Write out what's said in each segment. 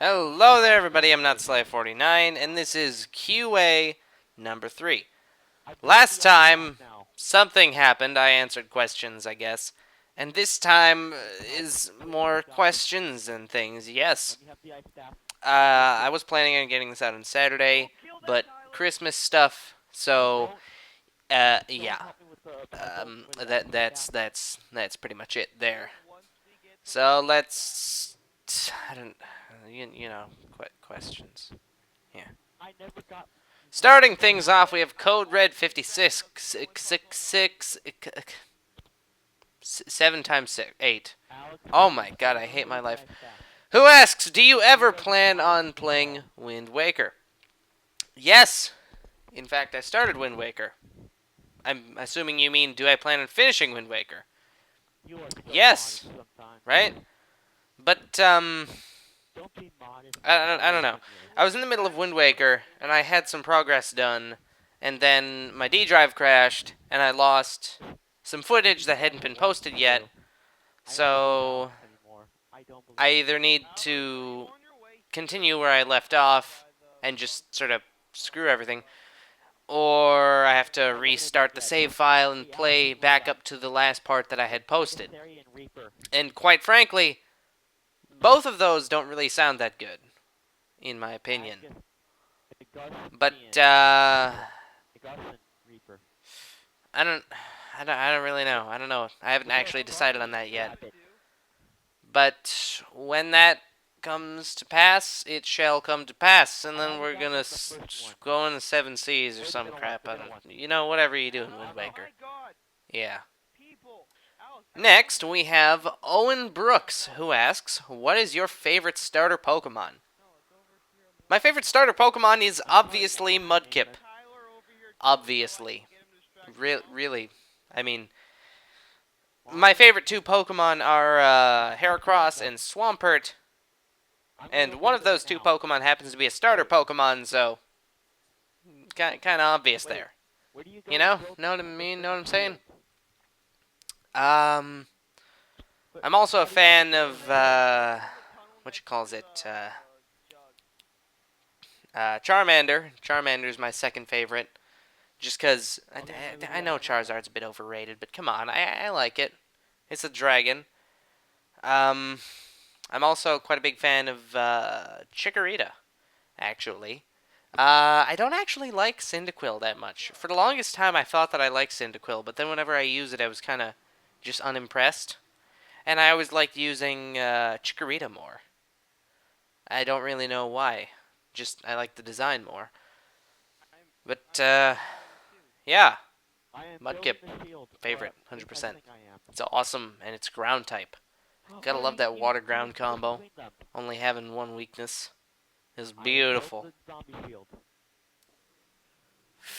Hello there, everybody. I'm not Slay49, and this is QA number 3. Last time, something happened. I answered questions, I guess. And this time is more questions than things, yes. I was planning on getting this out on Saturday, but Christmas stuff, so, yeah. That's pretty much it there. So let's, I don't, questions. Yeah. Starting things off, we have Code Red 56, 7 times 6, 8. Oh my god, I hate my life. Who asks, do you ever plan on playing Wind Waker? Yes. In fact, I started Wind Waker. I'm assuming you mean, do I plan on finishing Wind Waker? Yes. Right? But, I don't know. I was in the middle of Wind Waker, and I had some progress done, and then my D drive crashed, and I lost some footage that hadn't been posted yet. So I either need to continue where I left off and just sort of screw everything, or I have to restart the save file and play back up to the last part that I had posted. And quite frankly, both of those don't really sound that good, in my opinion. But I don't, I don't really know. I don't know. I haven't actually decided on that yet. But when that comes to pass, it shall come to pass, and then we're gonna go in the 7 Seas or some crap. I don't, whatever you do in Wind Waker. Yeah. Next, we have Owen Brooks, who asks, what is your favorite starter Pokemon? My favorite starter Pokemon is obviously Mudkip. Obviously. Really. I mean, my favorite 2 Pokemon are Heracross and Swampert. And one of those 2 Pokemon happens to be a starter Pokemon, so kind of obvious there. Know what I mean? Know what I'm saying? I'm also a fan of what you calls it? Charmander. Charmander's my second favorite. Just because I know Charizard's a bit overrated, but come on, I like it. It's a dragon. I'm also quite a big fan of Chikorita, actually. I don't actually like Cyndaquil that much. For the longest time, I thought that I liked Cyndaquil, but then whenever I use it, I was kind of just unimpressed. And I always liked using Chikorita more. I don't really know why. Just, I like the design more. But, yeah. Mudkip, favorite, 100%. It's awesome, and it's ground type. Gotta love that water-ground combo. Only having one weakness is beautiful.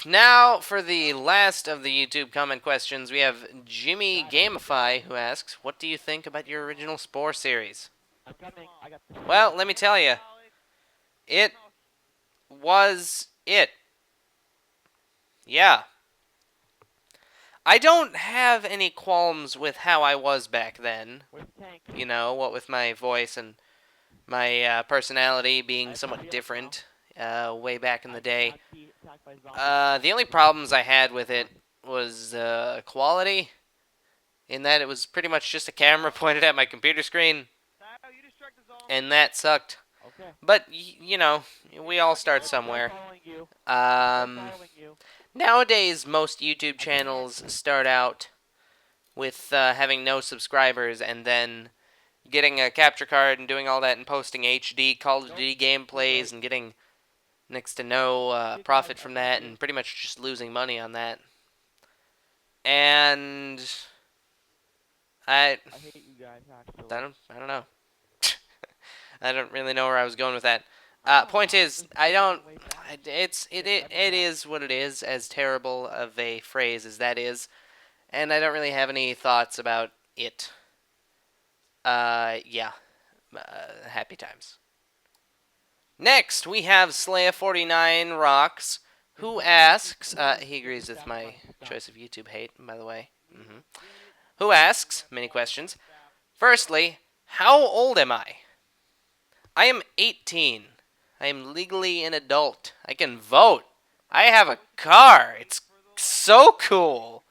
Now, for the last of the YouTube comment questions, we have Jimmy Gamify, who asks, what do you think about your original Spore series? Well, let me tell you. It was it. Yeah. I don't have any qualms with how I was back then. What with my voice and my personality being somewhat different way back in the day. The only problems I had with it was quality, in that it was pretty much just a camera pointed at my computer screen, and that sucked. But, we all start somewhere. Nowadays, most YouTube channels start out with having no subscribers and then getting a capture card and doing all that and posting HD Call of Duty gameplays and getting next to no profit from that and pretty much just losing money on that. And I don't know. I don't really know where I was going with that. Point is, it is what it is, as terrible of a phrase as that is, and I don't really have any thoughts about it. Yeah. Happy times. Next, we have Slaya49 Rocks, who asks, he agrees with my choice of YouTube hate, by the way. Who asks, many questions. Firstly, how old am I? I am 18. I am legally an adult. I can vote. I have a car. It's so cool.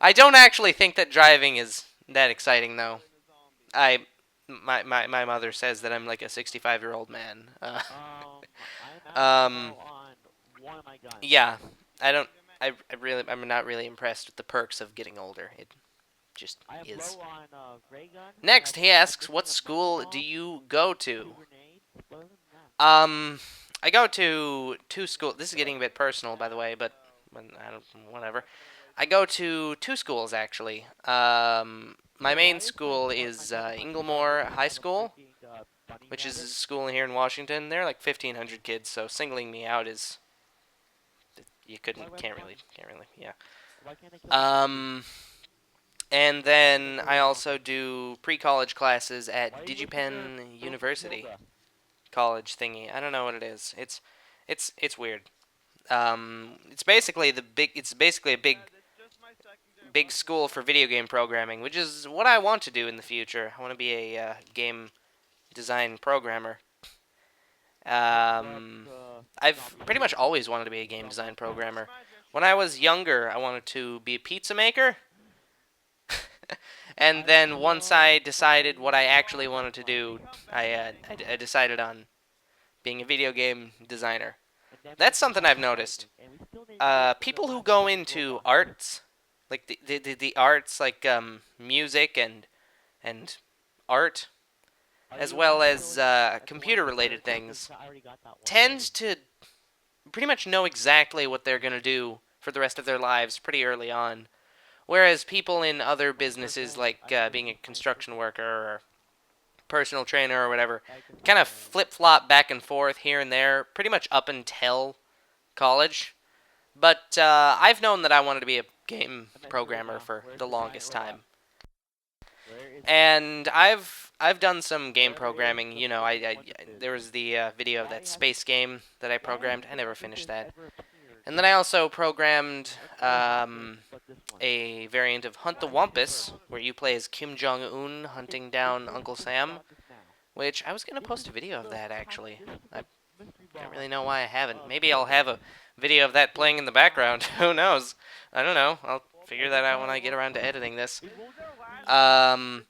I don't actually think that driving is that exciting, though. I my mother says that I'm like a 65-year-old man. Um, yeah, I don't. I'm not really impressed with the perks of getting older. It just is. Next, he asks, "What school do you go to?" Um, I go to two schools. This is getting a bit personal, by the way, but I don't, whatever. I go to two schools actually. My main school is Inglemore High School, which is a school here in Washington. There are like 1,500 kids, so singling me out is you can't really, yeah. Um, and then I also do pre-college classes at DigiPen University college thingy. I don't know what it is. It's weird. It's basically the big. It's basically a big school for video game programming, which is what I want to do in the future. I want to be a game design programmer. I've pretty much always wanted to be a game design programmer. When I was younger, I wanted to be a pizza maker. And then once I decided what I actually wanted to do, I decided on being a video game designer. That's something I've noticed. People who go into arts, like the arts, like music and art, as well as computer-related things, tend to pretty much know exactly what they're going to do for the rest of their lives pretty early on. Whereas people in other businesses, like being a construction worker or personal trainer or whatever, kind of flip-flop back and forth here and there, pretty much up until college. But I've known that I wanted to be a game programmer for the longest time. And I've done some game programming. You know, there was the video of that space game that I programmed. I never finished that. And then I also programmed a variant of Hunt the Wumpus, where you play as Kim Jong Un hunting down Uncle Sam. Which I was gonna post a video of that actually. I don't really know why I haven't. Maybe I'll have a video of that playing in the background. Who knows? I don't know. I'll figure that out when I get around to editing this. Um,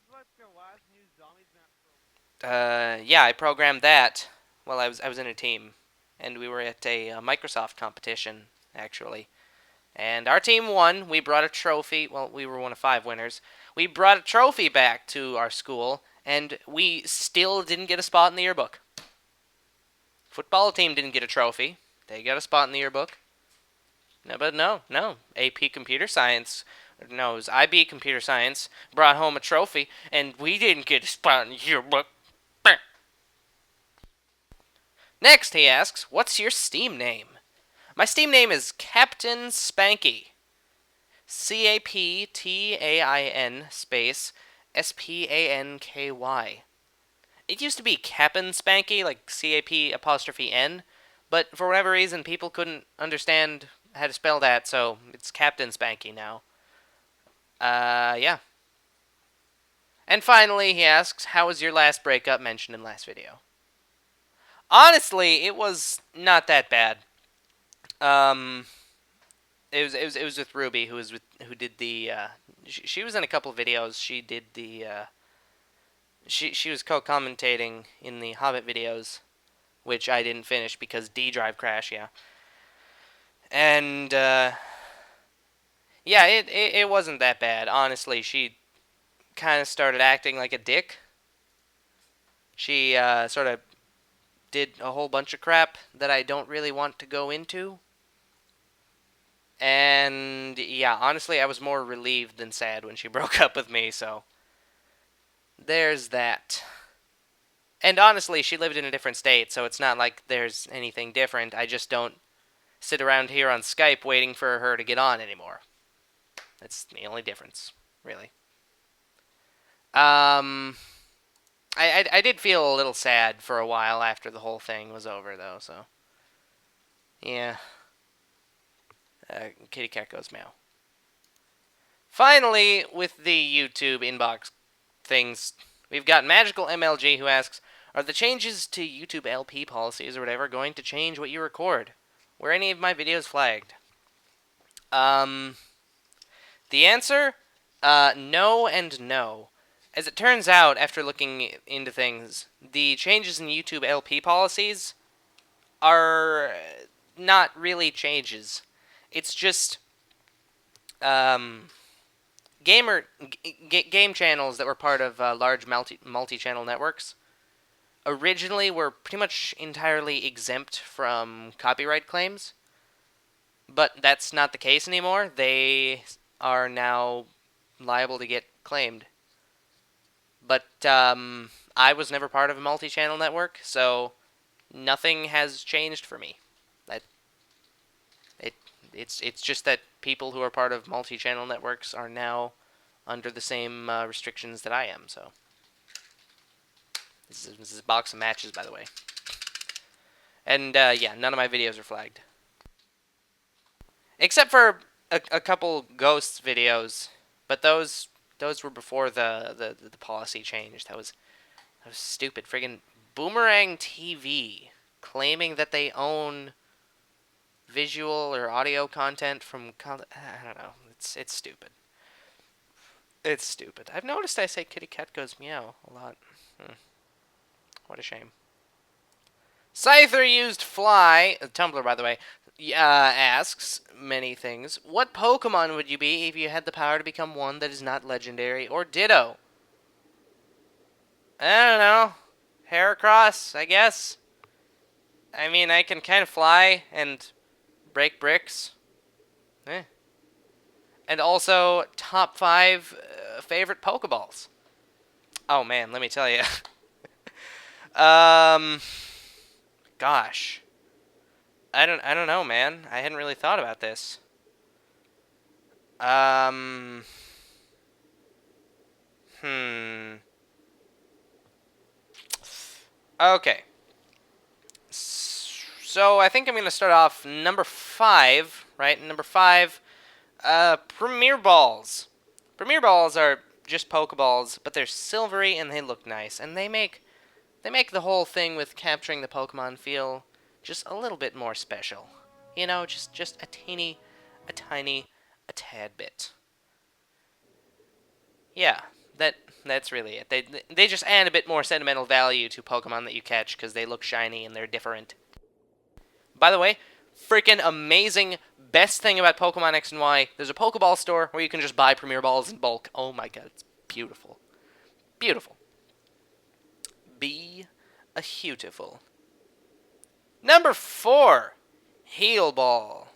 yeah, I programmed that while I was in a team, and we were at a Microsoft competition actually. And our team won. We brought a trophy. Well, we were one of 5 winners. We brought a trophy back to our school, and we still didn't get a spot in the yearbook. Football team didn't get a trophy. They got a spot in the yearbook. No, but no. AP Computer Science, no, it was IB Computer Science, brought home a trophy, and we didn't get a spot in the yearbook. Next, he asks, what's your Steam name? My Steam name is Captain Spanky. CAPTAIN space SPANKY. It used to be Cap'n Spanky, like CAP apostrophe N, but for whatever reason, people couldn't understand how to spell that, so it's Captain Spanky now. Yeah. And finally, he asks, how was your last breakup mentioned in last video? Honestly, it was not that bad. Um, it was with Ruby, who did the she was in a couple of videos. She did the she was co-commentating in the Hobbit videos, which I didn't finish because D drive crash, yeah. And yeah, it wasn't that bad. Honestly, she kind of started acting like a dick. She sort of did a whole bunch of crap that I don't really want to go into. And yeah, honestly, I was more relieved than sad when she broke up with me, so there's that. And honestly, she lived in a different state, so it's not like there's anything different. I just don't sit around here on Skype waiting for her to get on anymore. That's the only difference, really. Um, I did feel a little sad for a while after the whole thing was over, though, so. Yeah. Kitty cat goes meow. Finally, with the YouTube inbox things, we've got Magical MLG who asks, Are the changes to YouTube LP policies or whatever going to change what you record? Were any of my videos flagged? Um, the answer, no and no. As it turns out, after looking into things, the changes in YouTube LP policies are not really changes. It's just um, game channels that were part of large multi-channel networks originally were pretty much entirely exempt from copyright claims, but that's not the case anymore. They are now liable to get claimed. But I was never part of a multi-channel network, so nothing has changed for me. That it it's just that people who are part of multi-channel networks are now under the same restrictions that I am. So this is a box of matches, by the way. And yeah, none of my videos are flagged, except for a couple ghosts videos. But those were before the policy changed. That was stupid. Friggin' Boomerang TV claiming that they own visual or audio content from I don't know. It's stupid. It's stupid. I've noticed I say kitty cat goes meow a lot. What a shame. Scyther used fly. Tumblr, by the way, asks many things. What Pokemon would you be if you had the power to become one that is not legendary or Ditto? I don't know. Heracross, I guess. I mean, I can kind of fly and break bricks. Eh. And also, top 5 favorite Pokeballs. Oh man, let me tell you. Gosh. I don't know, man. I hadn't really thought about this. Hmm. Okay. So I think I'm going to start off number 5, right? Number 5, Premier Balls. Premier Balls are just Pokeballs, but they're silvery and they look nice, and they make the whole thing with capturing the Pokemon feel just a little bit more special. You know, just a tiny, a tad bit. Yeah, that's really it. They just add a bit more sentimental value to Pokemon that you catch because they look shiny and they're different. By the way, freaking amazing best thing about Pokemon X and Y, there's a Pokeball store where you can just buy Premier Balls in bulk. Oh my god, it's beautiful. Beautiful. Be a beautiful. Number 4, Heal Ball.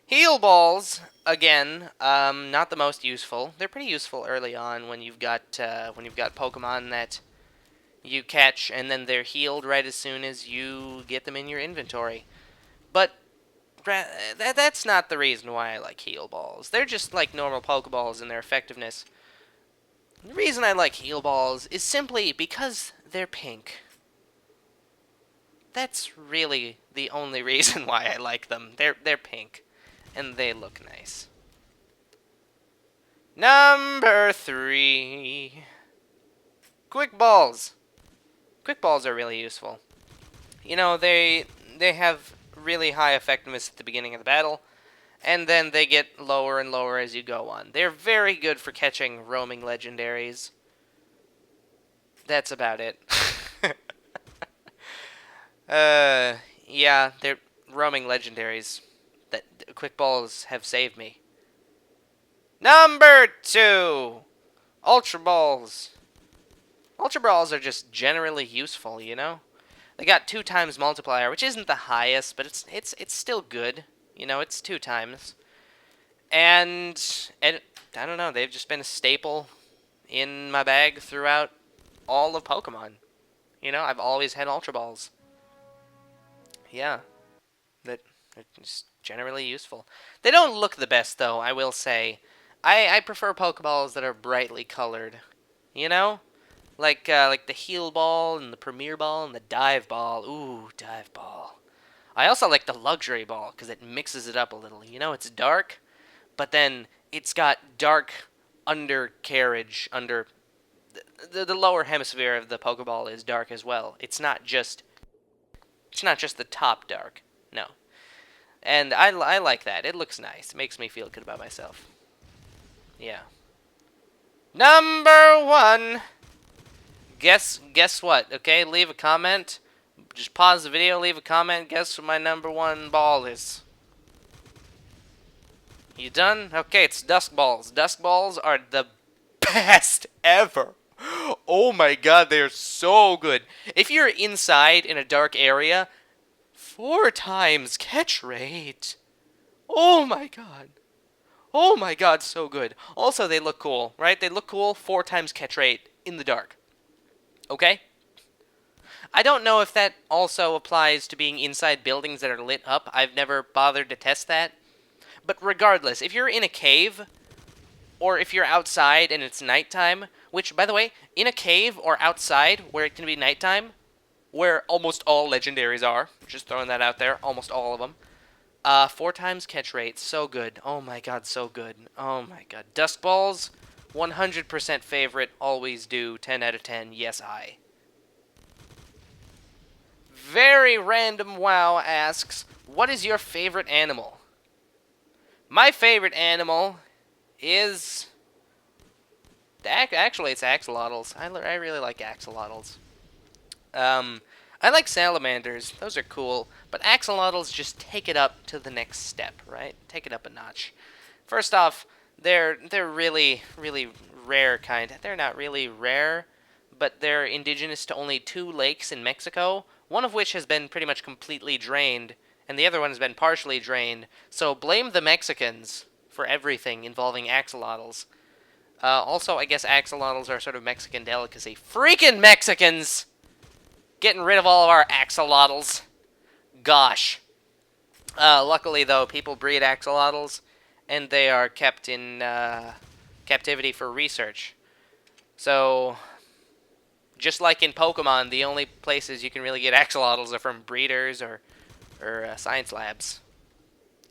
Heal Balls, again, not the most useful. They're pretty useful early on when you've got Pokemon that you catch and then they're healed right as soon as you get them in your inventory. But that's not the reason why I like Heal Balls. They're just like normal Pokeballs in their effectiveness. The reason I like Heal Balls is simply because they're pink. That's really the only reason why I like them. They're pink, and they look nice. Number 3, Quick Balls. Quick Balls are really useful. You know, they have really high effectiveness at the beginning of the battle, and then they get lower and lower as you go on. They're very good for catching roaming legendaries. That's about it. Yeah, they're roaming legendaries. That Quick Balls have saved me. Number 2, Ultra Balls. Ultra Balls are just generally useful, you know? They got 2 times multiplier, which isn't the highest, but it's still good. You know, it's 2 times. And I don't know, they've just been a staple in my bag throughout all of Pokemon. You know, I've always had Ultra Balls. Yeah, they're just generally useful. They don't look the best, though, I will say. I prefer Pokeballs that are brightly colored. You know? Like the Heal Ball and the Premier Ball and the Dive Ball. Ooh, Dive Ball. I also like the Luxury Ball because it mixes it up a little. You know, it's dark, but then it's got dark undercarriage, the lower hemisphere of the Pokeball is dark as well. It's not just the top dark. No. And I like that. It looks nice. It makes me feel good about myself. Yeah. Number 1. Guess what? Okay, leave a comment. Just pause the video, leave a comment. Guess what my number 1 ball is. You done? Okay, it's Dusk Balls. Dusk Balls are the best ever. Oh my god, they're so good. If you're inside in a dark area, 4 times catch rate. Oh my god. Oh my god, so good. Also, they look cool, right? They look cool, 4 times catch rate in the dark. Okay? I don't know if that also applies to being inside buildings that are lit up. I've never bothered to test that. But regardless, if you're in a cave, or if you're outside and it's nighttime, which, by the way, in a cave or outside where it can be nighttime, where almost all legendaries are, just throwing that out there, almost all of them, 4 times catch rate, so good. Oh my god, so good. Oh my god. Dusk Balls, 100% favorite, always do, 10 out of 10, yes I. Very Random Wow asks, what is your favorite animal? My favorite animal is... Actually, it's axolotls. I really like axolotls. I like salamanders. Those are cool. But axolotls just take it up to the next step, right? Take it up a notch. First off, they're really, really rare kind. They're not really rare, but they're indigenous to only 2 lakes in Mexico, one of which has been pretty much completely drained, and the other one has been partially drained. So blame the Mexicans for everything involving axolotls. Also, I guess axolotls are sort of Mexican delicacy. Freaking Mexicans! Getting rid of all of our axolotls. Gosh. Luckily, though, people breed axolotls, and they are kept in captivity for research. So, just like in Pokemon, the only places you can really get axolotls are from breeders or science labs.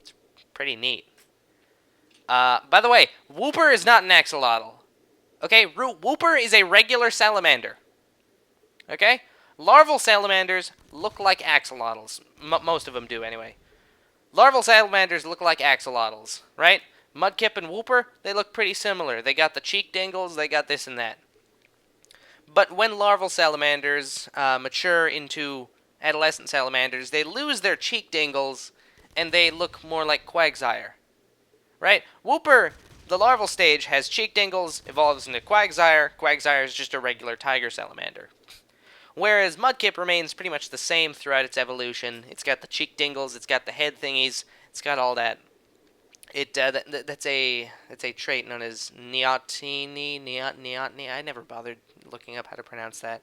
It's pretty neat. By the way, Wooper is not an axolotl. Okay, Wooper is a regular salamander. Okay? Larval salamanders look like axolotls. Most of them do, anyway. Larval salamanders look like axolotls, right? Mudkip and Wooper, they look pretty similar. They got the cheek dingles, they got this and that. But when larval salamanders mature into adolescent salamanders, they lose their cheek dingles, and they look more like Quagsire. Right? Wooper, the larval stage, has cheek dingles, evolves into Quagsire. Quagsire is just a regular tiger salamander. Whereas Mudkip remains pretty much the same throughout its evolution. It's got the cheek dingles, it's got the head thingies, it's got all that. That's a trait known as neoteny. I never bothered looking up how to pronounce that.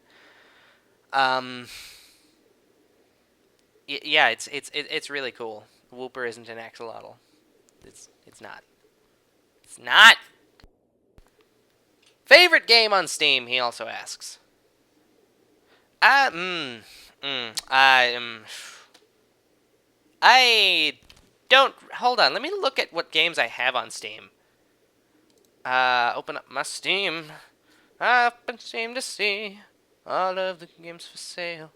Yeah, it's really cool. Wooper isn't an axolotl. It's not. It's not. Favorite game on Steam? He also asks. I don't. Hold on. Let me look at what games I have on Steam. Open up my Steam. Open Steam to see all of the games for sale.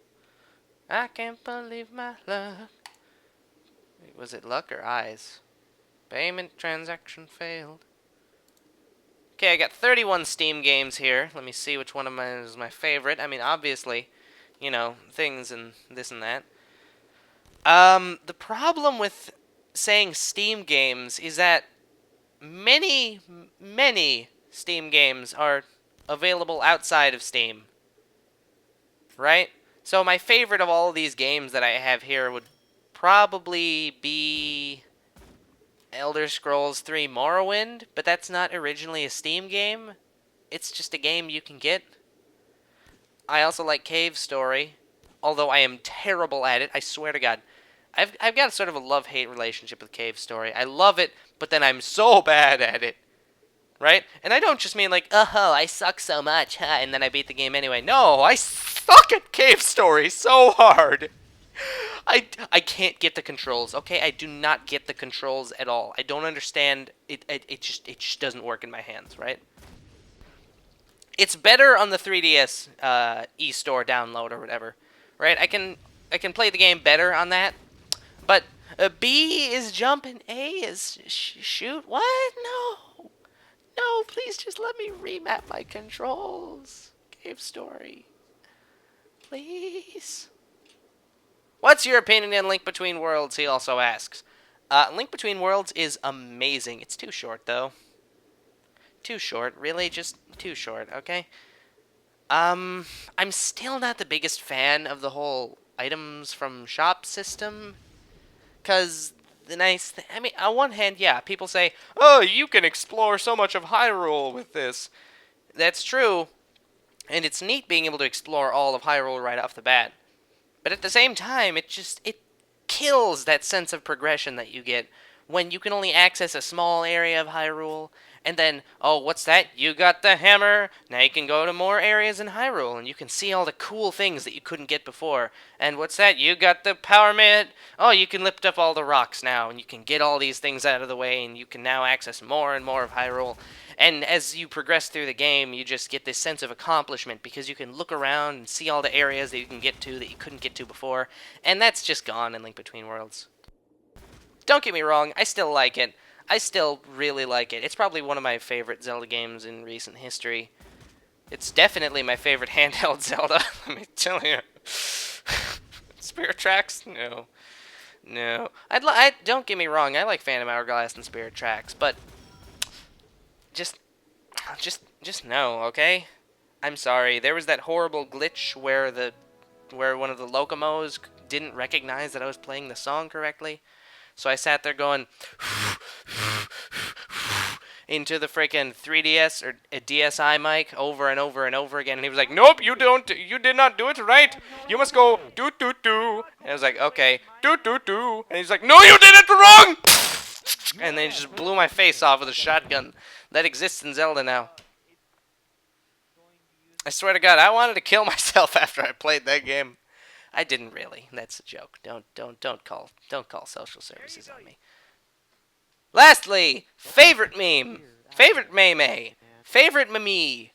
I can't believe my luck. Wait, was it luck or eyes? Payment transaction failed. Okay, I got 31 Steam games here. Let me see which one of mine is my favorite. I mean, obviously, you know, things and this and that. The problem with saying Steam games is that many Steam games are available outside of Steam. Right? So my favorite of all of these games that I have here would probably be Elder Scrolls 3 Morrowind, but that's not originally a Steam game. It's just a game you can get. I also like Cave Story, although I am terrible at it, I swear to God. I've got sort of a love-hate relationship with Cave Story. I love it, but then I'm so bad at it. Right? And I don't just mean like, oh, I suck so much, huh? And then I beat the game anyway. No, I suck at Cave Story so hard. I can't get the controls, okay? I do not get the controls at all. I don't understand. It just doesn't work in my hands, right? It's better on the 3DS eStore download or whatever, right? I can play the game better on that. But B is jump and A is shoot. What? No, no. Please just let me remap my controls. Cave Story, please. What's your opinion on Link Between Worlds? He also asks. Link Between Worlds is amazing. It's too short though. Too short, really, just too short. Okay. I'm still not the biggest fan of the whole items from shop system. Because the nice thing, I mean, on one hand, yeah, people say, oh, you can explore so much of Hyrule with this. That's true. And it's neat being able to explore all of Hyrule right off the bat. But at the same time, it kills that sense of progression that you get when you can only access a small area of Hyrule, and then, oh, what's that? You got the hammer. Now you can go to more areas in Hyrule, and you can see all the cool things that you couldn't get before. And what's that? You got the power mitt. Oh, you can lift up all the rocks now, and you can get all these things out of the way, and you can now access more and more of Hyrule. And as you progress through the game, you just get this sense of accomplishment because you can look around and see all the areas that you can get to that you couldn't get to before. And that's just gone in Link Between Worlds. Don't get me wrong, I still like it. I still really like it. It's probably one of my favorite Zelda games in recent history. It's definitely my favorite handheld Zelda, let me tell you. Spirit Tracks? No. No. Don't get me wrong, I like Phantom Hourglass and Spirit Tracks, but just no, okay? I'm sorry. There was that horrible glitch where one of the Locomos didn't recognize that I was playing the song correctly. So I sat there going into the freaking 3DS or a DSi mic over and over and over again, and he was like, "Nope, you did not do it right. You must go do do do." And I was like, "Okay, do do do." And he's like, "No, you did it wrong." And then he just blew my face off with a shotgun that exists in Zelda now. I swear to God, I wanted to kill myself after I played that game. I didn't really. That's a joke. Don't call social services on me. Lastly, favorite meme, favorite meme, favorite meme,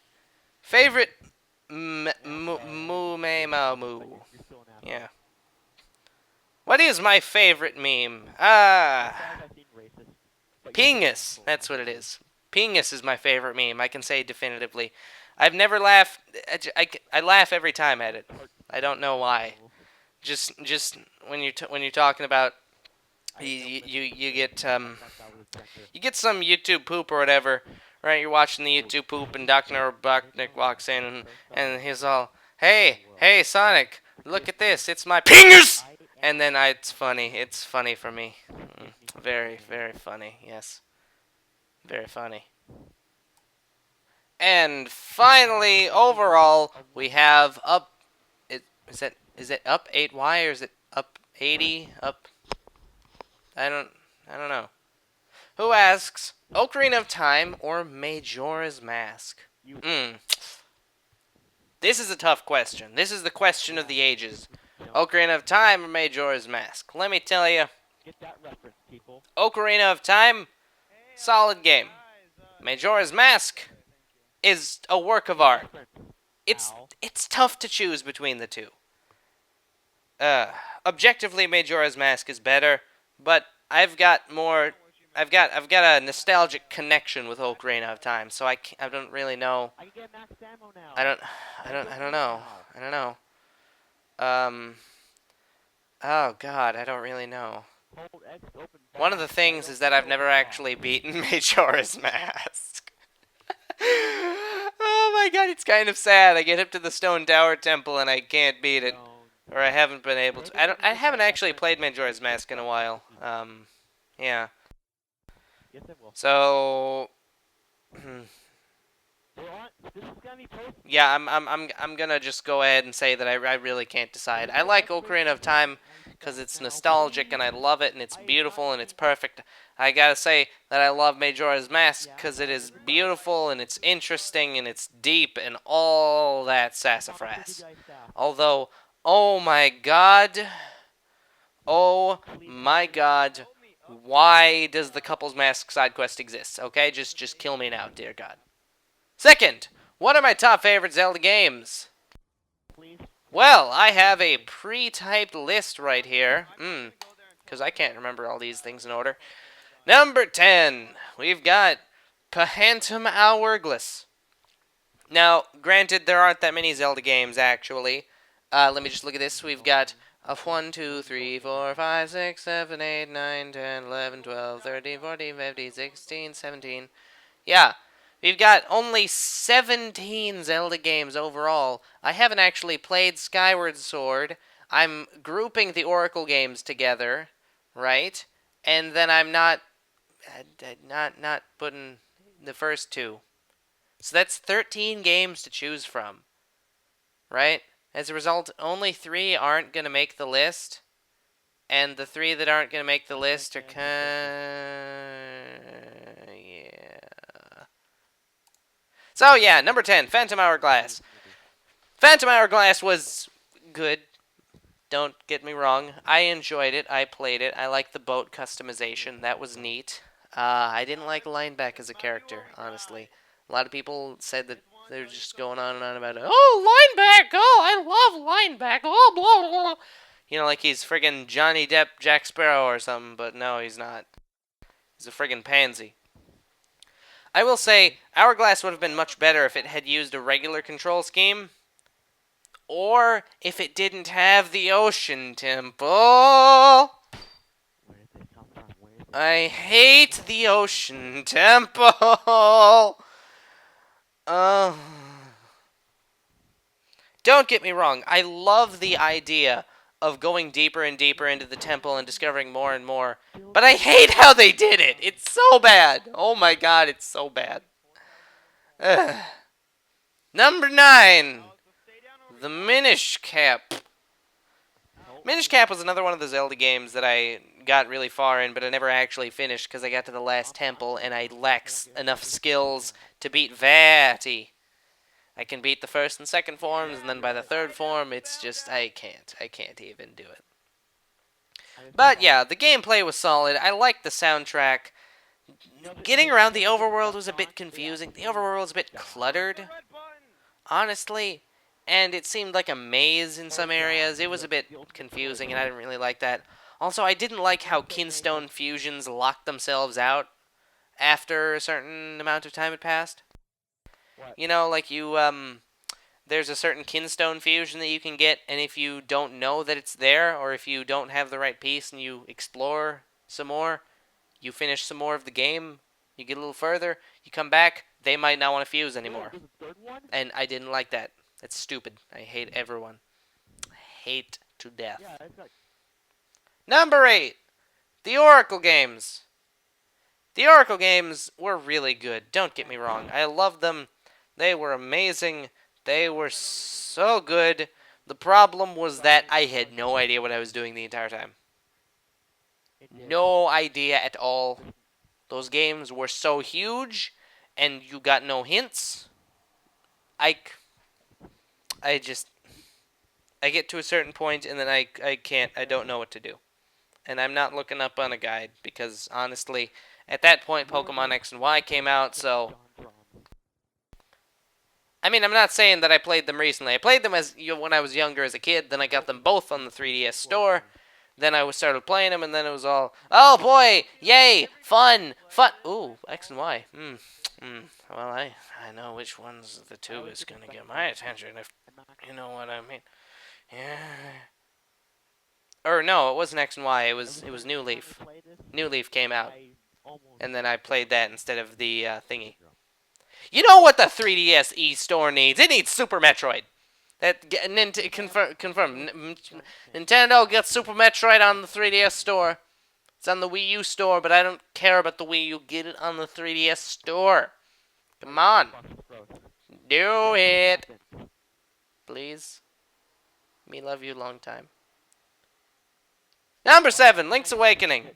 favorite moo Yeah. What is my favorite meme? Pingus. That's what it is. Pingus is my favorite meme. I can say definitively. I've never laughed. I laugh every time at it. I don't know why. Just when you're talking about you get some YouTube poop or whatever, right? You're watching the YouTube poop and Dr. Bucknick walks in and he's all, hey Sonic, look at this, it's my Pingus. And then it's funny. It's funny for me. Very, very funny. Yes. Very funny. And finally, overall, we have up. Is it up 8Y or is it up 80? Up. I don't know. Who asks, Ocarina of Time or Majora's Mask? This is a tough question. This is the question of the ages. Ocarina of Time or Majora's Mask? Let me tell you. Ocarina of Time, solid game. Majora's Mask is a work of art. It's tough to choose between the two. Objectively, Majora's Mask is better, but I've got a nostalgic connection with Ocarina of Time, so I don't really know. I don't know. Oh God, I don't really know. One of the things is that I've never actually beaten Majora's Mask. Oh my God, it's kind of sad. I get up to the Stone Tower Temple and I can't beat it, or I haven't been able to. I haven't actually played Majora's Mask in a while. Yeah. So. Yeah, I'm gonna just go ahead and say that I really can't decide. I like Ocarina of Time because it's nostalgic and I love it and it's beautiful and it's perfect. I gotta say that I love Majora's Mask because it is beautiful and it's interesting and it's deep and all that sassafras. Although, oh my God, why does the Couple's Mask side quest exist? Okay, just kill me now, dear God. Second, What are my top favorite Zelda games? Well, I have a pre-typed list right here. Because I can't remember all these things in order. Number 10, we've got Phantom Hourglass. Now, granted, there aren't that many Zelda games, actually. Let me just look at this. We've got 1, 2, 3, 4, 5, 6, 7, 8, 9, 10, 11, 12, 13, 14, 15, 16, 17. Yeah, we've got only 17 Zelda games overall. I haven't actually played Skyward Sword. I'm grouping the Oracle games together, right? And then I'm not putting the first two. So that's 13 games to choose from, right? As a result, only 3 aren't going to make the list. And the 3 that aren't going to make the list are yeah. So yeah, number 10, Phantom Hourglass. Phantom Hourglass was good. Don't get me wrong. I enjoyed it. I played it. I liked the boat customization. That was neat. I didn't like Lineback as a character, honestly. A lot of people said that they're just going on and on about it. Oh, Lineback! Oh, I love Lineback! Oh, blah, blah, blah. You know, like he's friggin' Johnny Depp Jack Sparrow or something, but no, he's not. He's a friggin' pansy. I will say, Hourglass would have been much better if it had used a regular control scheme. Or if it didn't have the Ocean Temple. I hate the Ocean Temple. Don't get me wrong. I love the idea of going deeper and deeper into the temple and discovering more and more. But I hate how they did it. It's so bad. Oh my god, it's so bad. Ugh. Number 9. The Minish Cap. Minish Cap was another one of the Zelda games that I got really far in, but I never actually finished because I got to the last temple and I lack enough skills to beat Vati. I can beat the first and second forms, and then by the third form, it's just, I can't even do it. But yeah, the gameplay was solid. I liked the soundtrack. Getting around the overworld was a bit confusing. The overworld was a bit cluttered, honestly. And it seemed like a maze in some areas. It was a bit confusing, and I didn't really like that. Also, I didn't like how Kinstone fusions locked themselves out after a certain amount of time had passed. You know, like there's a certain Kinstone fusion that you can get, and if you don't know that it's there, or if you don't have the right piece and you explore some more, you finish some more of the game, you get a little further, you come back, they might not want to fuse anymore. And I didn't like that. It's stupid. I hate everyone. I hate to death. Number 8. The Oracle games. The Oracle games were really good. Don't get me wrong. I loved them. They were amazing. They were so good. The problem was that I had no idea what I was doing the entire time. No idea at all. Those games were so huge, and you got no hints. I get to a certain point, and then I don't know what to do. And I'm not looking up on a guide, because honestly, at that point, Pokemon X and Y came out, so... I mean, I'm not saying that I played them recently. I played them when I was younger as a kid, then I got them both on the 3DS store. Then I started playing them, and then it was all, oh boy, yay, fun. Ooh, X and Y. Well, I know which ones of the two is going to get my attention, if you know what I mean. Yeah. Or no, it wasn't X and Y. It was New Leaf. New Leaf came out, and then I played that instead of the thingy. You know what the 3DS e-store needs? It needs Super Metroid. Confirm. Nintendo got Super Metroid on the 3DS store. It's on the Wii U store, but I don't care about the Wii U. Get it on the 3DS store. Come on. Do it. Please. Me love you long time. Number 7, Link's Awakening.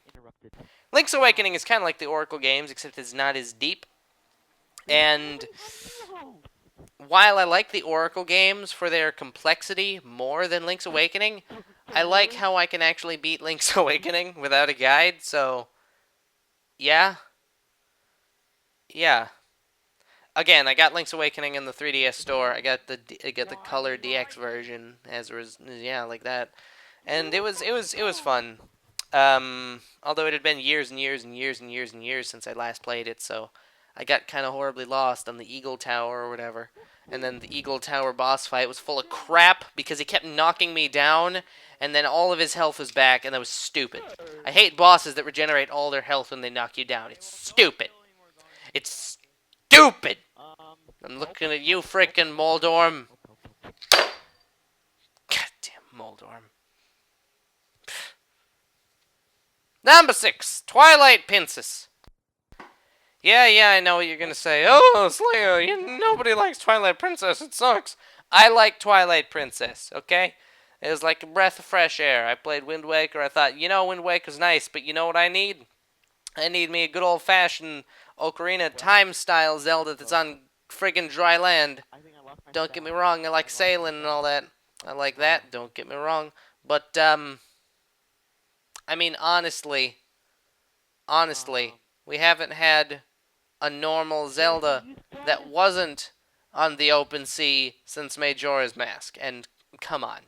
Link's Awakening is kind of like the Oracle games, except it's not as deep. And while I like the Oracle games for their complexity more than Link's Awakening, I like how I can actually beat Link's Awakening without a guide, so... Yeah. Again, I got Link's Awakening in the 3DS store. I got the color DX version as yeah, like that, and it was fun. Although it had been years and years and years and years and years since I last played it, so I got kind of horribly lost on the Eagle Tower or whatever. And then the Eagle Tower boss fight was full of crap because he kept knocking me down, and then all of his health was back, and that was stupid. I hate bosses that regenerate all their health when they knock you down. It's stupid. It's stupid. I'm looking at you, frickin' Moldorm. Goddamn Moldorm. Number 6, Twilight Princess. Yeah, I know what you're gonna say. Oh, Slayer, nobody likes Twilight Princess. It sucks. I like Twilight Princess, okay? It was like a breath of fresh air. I played Wind Waker. I thought, Wind Waker's nice, but you know what I need? I need me a good old-fashioned Ocarina of Time style Zelda that's on friggin' dry land. Don't get me wrong, I like sailing and all that. I like that, don't get me wrong. But, I mean, honestly, we haven't had a normal Zelda that wasn't on the open sea since Majora's Mask. And come on.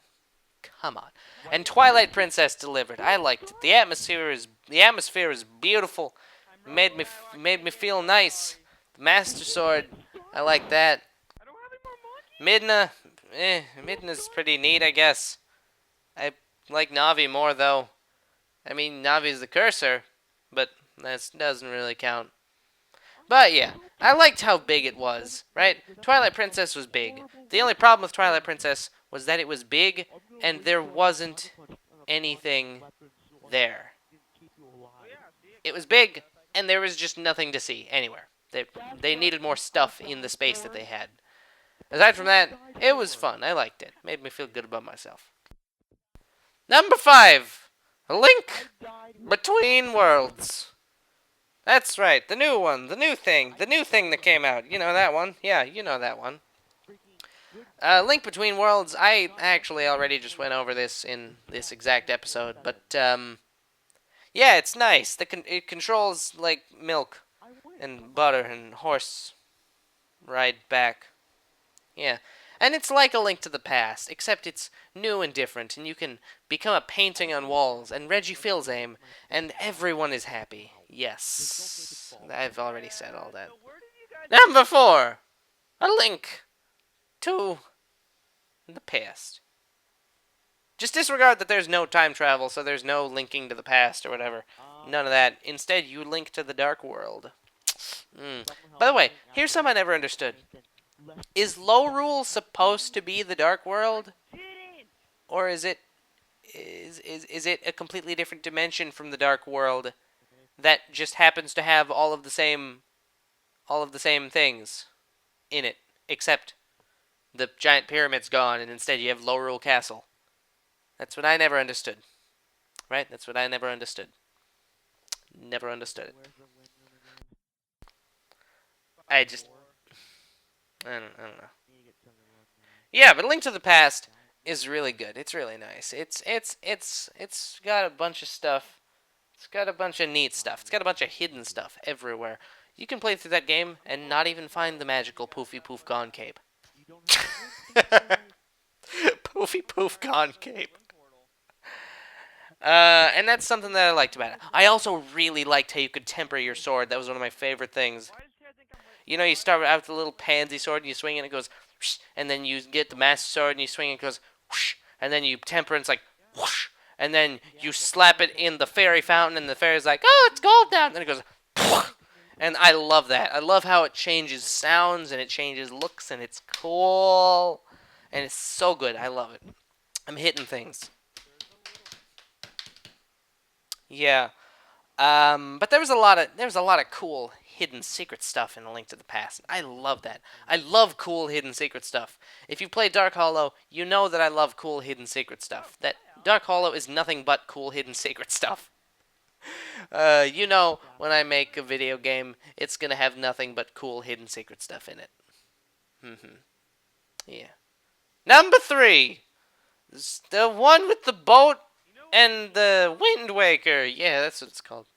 And Twilight Princess delivered. I liked it. The atmosphere is beautiful. Made me feel nice. The Master Sword, I like that. Midna, Midna's pretty neat, I guess. I like Navi more though. I mean, Navi's the cursor, but that doesn't really count. But yeah, I liked how big it was, right? Twilight Princess was big. The only problem with Twilight Princess was that it was big and there wasn't anything there. It was big and there was just nothing to see anywhere. They needed more stuff in the space that they had. Aside from that, it was fun. I liked it. Made me feel good about myself. Number 5, A Link Between Worlds. That's right, the new one, the new thing that came out. You know that one? Yeah, you know that one. Link Between Worlds, I actually already just went over this in this exact episode, but, yeah, it's nice. It controls, like, milk and butter and horse ride back. Yeah. And it's like A Link to the Past, except it's new and different, and you can become a painting on walls, and Reggie fills aim, and everyone is happy. Yes. I've already said all that. Number 4, A Link to the Past. Just disregard that there's no time travel, so there's no linking to the past or whatever. None of that. Instead, you link to the Dark World. By the way, here's something I never understood. Is Lorule supposed to be the Dark World? Or is it a completely different dimension from the Dark World that just happens to have all of the same things in it, except the giant pyramid's gone and instead you have Lorule Castle? That's what I never understood. Right? That's what I never understood. Never understood it. I don't know. Yeah, but Link to the Past is really good. It's really nice. It's got a bunch of stuff. It's got a bunch of neat stuff. It's got a bunch of hidden stuff everywhere. You can play through that game and not even find the magical Poofy Poof Gone Cape. Poofy Poof Gone Cape. And that's something that I liked about it. I also really liked how you could temper your sword. That was one of my favorite things. You know, you start out with the little pansy sword and you swing it and it goes, whoosh, and then you get the master sword and you swing it and it goes, whoosh, and then you temper and it's like, whoosh, and then you slap it in the fairy fountain and the fairy's like, oh, it's gold now, and then it goes, whoosh, and I love that. I love how it changes sounds and it changes looks and it's cool, and it's so good. I love it. I'm hitting things. Yeah. But there was a lot of cool hidden secret stuff in A Link to the Past. I love that. I love cool hidden secret stuff. If you play Dark Hollow, you know that I love cool hidden secret stuff. That Dark Hollow is nothing but cool hidden secret stuff. You know, when I make a video game, it's gonna have nothing but cool hidden secret stuff in it. Yeah. Number 3, the one with the boat and the Wind Waker. Yeah, that's what it's called.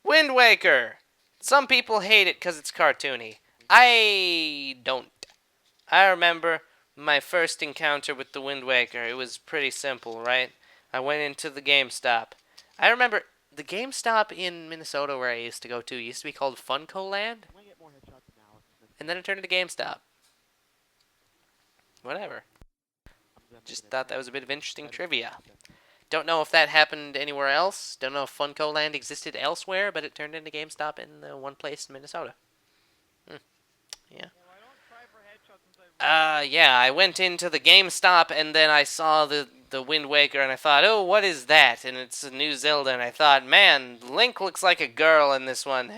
Wind Waker. Some people hate it because it's cartoony. I don't. I remember my first encounter with the Wind Waker. It was pretty simple, right? I went into the GameStop. I remember the GameStop in Minnesota where I used to go to used to be called Funco Land, and then it turned into GameStop. Whatever. Just thought that was a bit of interesting trivia. Don't know if that happened anywhere else. Don't know if Funco Land existed elsewhere, but it turned into GameStop in the one place in Minnesota. Hmm. Yeah. Yeah, I went into the GameStop and then I saw the Wind Waker and I thought, oh, what is that? And it's a new Zelda and I thought, man, Link looks like a girl in this one.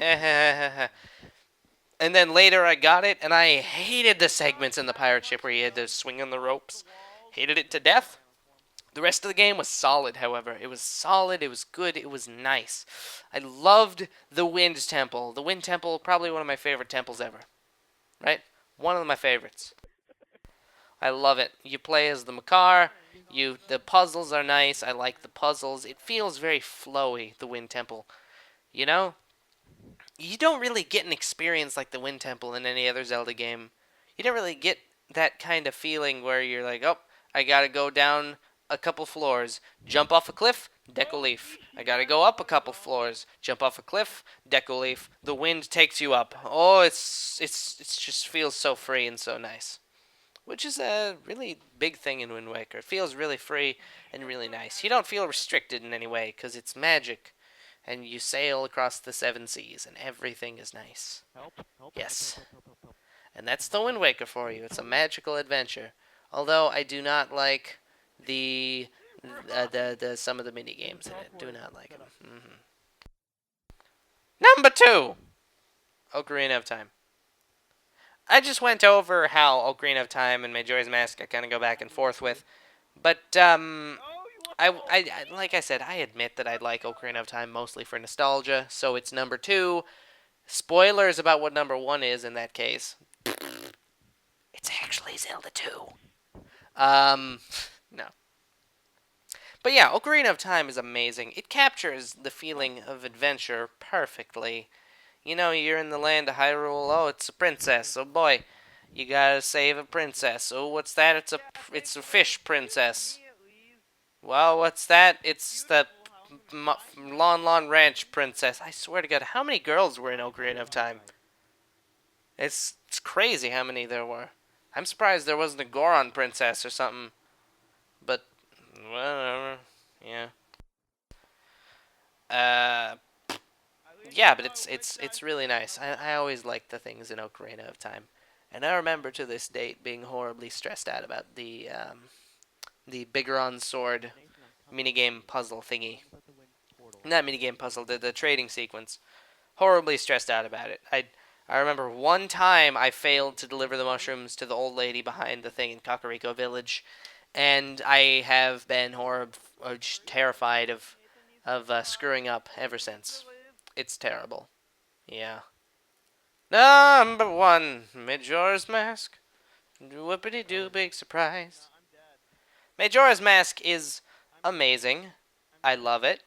And then later I got it and I hated the segments in the pirate ship where you had to swing on the ropes. Hated it to death. The rest of the game was solid, however. It was solid, it was good, it was nice. I loved the Wind Temple. The Wind Temple, probably one of my favorite temples ever. Right? One of my favorites. I love it. You play as the Makar. The puzzles are nice. I like the puzzles. It feels very flowy, the Wind Temple. You know? You don't really get an experience like the Wind Temple in any other Zelda game. You don't really get that kind of feeling where you're like, oh, I gotta go down a couple floors, jump off a cliff, deco leaf. I gotta go up a couple floors, jump off a cliff, deco leaf. The wind takes you up. Oh, it's just feels so free and so nice. Which is a really big thing in Wind Waker. It feels really free and really nice. You don't feel restricted in any way because it's magic, and you sail across the seven seas, and everything is nice. Yes, and that's the Wind Waker for you. It's a magical adventure. Although I do not like the the some of the mini games in it. Do not like them. Number two, Ocarina of Time. I just went over how Ocarina of Time and Majora's Mask I kind of go back and forth with, but like I said, I admit that I like Ocarina of Time mostly for nostalgia, so it's number two. Spoilers about what number one is in that case. It's actually Zelda 2. No. But yeah, Ocarina of Time is amazing. It captures the feeling of adventure perfectly. You know, you're in the land of Hyrule. Oh, it's a princess. Oh boy, you gotta save a princess. Oh, what's that? It's a fish princess. Well, what's that? It's the Lon Lon Ranch princess. I swear to God, how many girls were in Ocarina of Time? It's crazy how many there were. I'm surprised there wasn't a Goron princess or something. But whatever. Yeah. Uh, yeah, but it's really nice. I always liked the things in Ocarina of Time, and I remember to this date being horribly stressed out about the Bigoron sword minigame puzzle thingy. Not minigame puzzle, the trading sequence. Horribly stressed out about it. I remember one time I failed to deliver the mushrooms to the old lady behind the thing in Kakariko Village, and I have been terrified of screwing up ever since. It's terrible. Yeah. Number one, Majora's Mask. Whoopity doo, big surprise. Majora's Mask is amazing. I love it.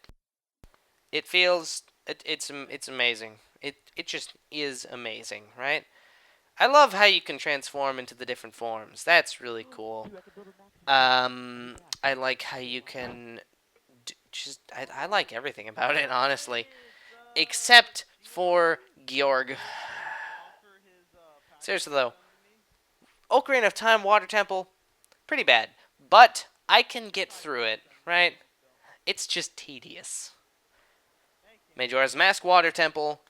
It feels it's amazing. It just is amazing, right? I love how you can transform into the different forms. That's really cool. I like how you can I like everything about it, honestly, except for Georg. Seriously though, Ocarina of Time Water Temple, pretty bad, but I can get through it, right? It's just tedious. Majora's Mask Water Temple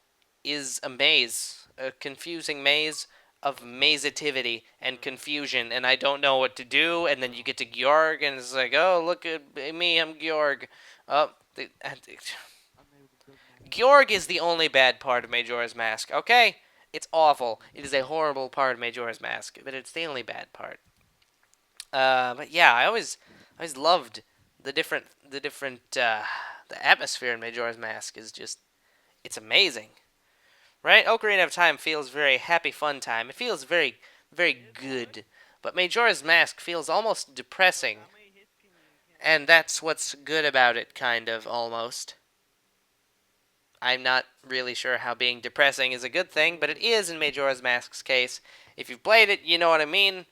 is a maze, a confusing maze of mazeativity and confusion, and I don't know what to do. And then you get to Georg, and it's like, oh, look at me, I'm Georg. Oh, Georg is the only bad part of Majora's Mask. Okay, it's awful. It is a horrible part of Majora's Mask, but it's the only bad part. But yeah, I always loved the atmosphere in Majora's Mask is just, it's amazing. Right? Ocarina of Time feels very happy fun time. It feels very, very good. But Majora's Mask feels almost depressing. And that's what's good about it, kind of, almost. I'm not really sure how being depressing is a good thing, but it is in Majora's Mask's case. If you've played it, you know what I mean.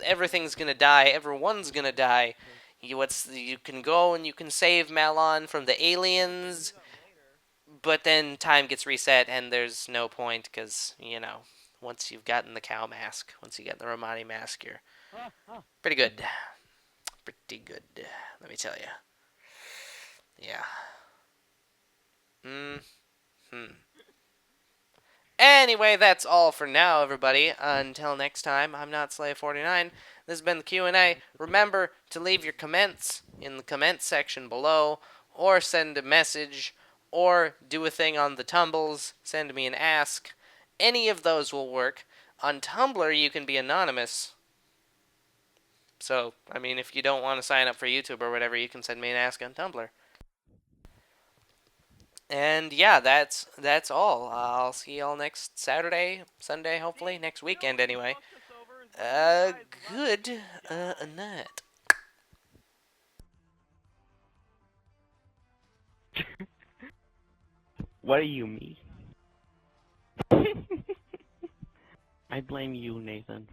Everything's gonna die. Everyone's gonna die. You can go and you can save Malon from the aliens, but then time gets reset and there's no point because once you've gotten the cow mask, once you get the Romani mask, you're pretty good. Pretty good. Let me tell you. Yeah. Hmm. Anyway, that's all for now, everybody. Until next time, I'm not Slave49. This has been the Q&A. Remember to leave your comments in the comment section below, or send a message, or do a thing on the Tumbles, send me an ask. Any of those will work. On Tumblr, you can be anonymous. So, I mean, if you don't want to sign up for YouTube or whatever, you can send me an ask on Tumblr. And yeah, that's all. I'll see y'all next Saturday, Sunday, hopefully next weekend anyway. Good night. What are you, me? I blame you, Nathan.